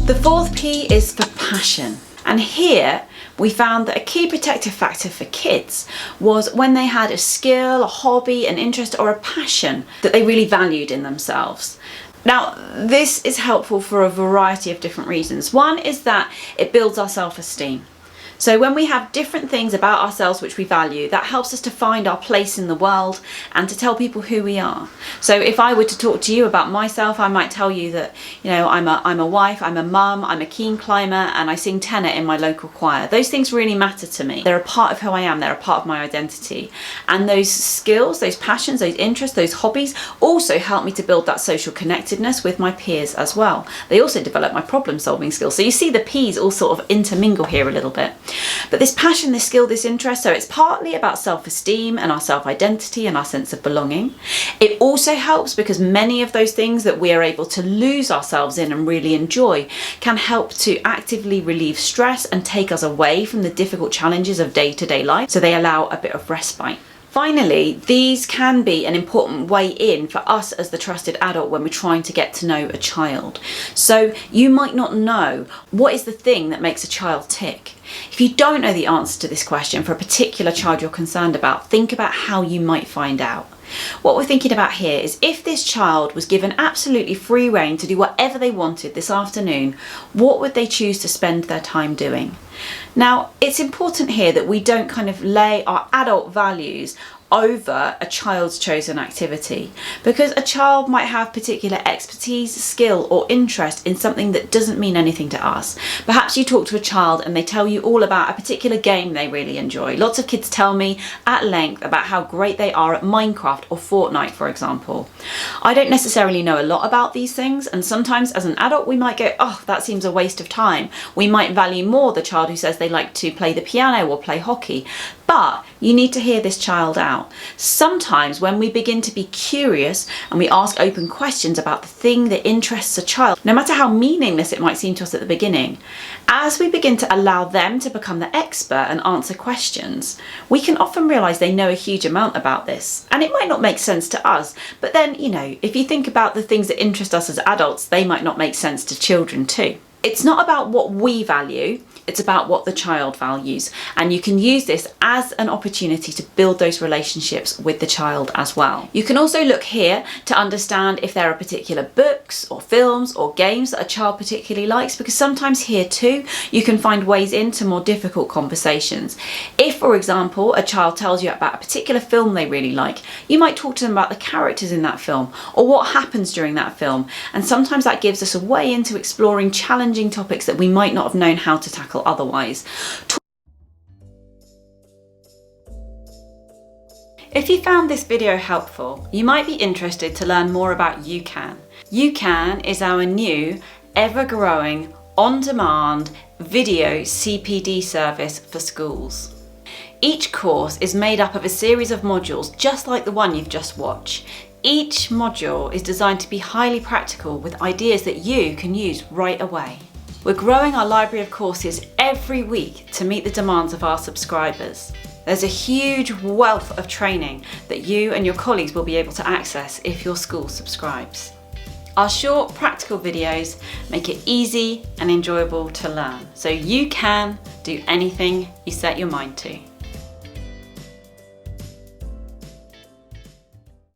The fourth P is for passion. And here we found that a key protective factor for kids was when they had a skill, a hobby, an interest, or a passion that they really valued in themselves. Now, this is helpful for a variety of different reasons. One is that it builds our self-esteem. So when we have different things about ourselves which we value, that helps us to find our place in the world and to tell people who we are. So if I were to talk to you about myself, I might tell you that, you know, I'm a wife, I'm a mum, I'm a keen climber, and I sing tenor in my local choir. Those things really matter to me. They're a part of who I am, they're a part of my identity. And those skills, those passions, those interests, those hobbies also help me to build that social connectedness with my peers as well. They also develop my problem solving skills. So you see the P's all sort of intermingle here a little bit. But this passion, this skill, this interest, so it's partly about self-esteem and our self-identity and our sense of belonging. It also helps because many of those things that we are able to lose ourselves in and really enjoy can help to actively relieve stress and take us away from the difficult challenges of day-to-day life, so they allow a bit of respite. Finally, these can be an important way in for us as the trusted adult when we're trying to get to know a child. So you might not know what is the thing that makes a child tick. If you don't know the answer to this question for a particular child you're concerned about, think about how you might find out. What we're thinking about here is if this child was given absolutely free rein to do whatever they wanted this afternoon, what would they choose to spend their time doing? Now, it's important here that we don't kind of lay our adult values over a child's chosen activity, because a child might have particular expertise, skill or interest in something that doesn't mean anything to us. Perhaps you talk to a child and they tell you all about a particular game they really enjoy. Lots of kids tell me at length about how great they are at Minecraft or Fortnite, for example. I don't necessarily know a lot about these things, and sometimes as an adult we might go, oh, that seems a waste of time. We might value more the child who says they like to play the piano or play hockey. But you need to hear this child out. Sometimes when we begin to be curious and we ask open questions about the thing that interests a child, no matter how meaningless it might seem to us at the beginning, as we begin to allow them to become the expert and answer questions, we can often realise they know a huge amount about this. And it might not make sense to us, but then, you know, if you think about the things that interest us as adults, they might not make sense to children too. It's not about what we value, it's about what the child values, and you can use this as an opportunity to build those relationships with the child as well. You can also look here to understand if there are particular books or films or games that a child particularly likes, because sometimes here too you can find ways into more difficult conversations. If, for example, a child tells you about a particular film they really like, you might talk to them about the characters in that film or what happens during that film, and sometimes that gives us a way into exploring challenging topics that we might not have known how to tackle otherwise. If you found this video helpful, you might be interested to learn more about YouCan. YouCan is our new, ever-growing, on-demand video CPD service for schools. Each course is made up of a series of modules just like the one you've just watched. Each module is designed to be highly practical with ideas that you can use right away. We're growing our library of courses every week to meet the demands of our subscribers. There's a huge wealth of training that you and your colleagues will be able to access if your school subscribes. Our short, practical videos make it easy and enjoyable to learn, so you can do anything you set your mind to.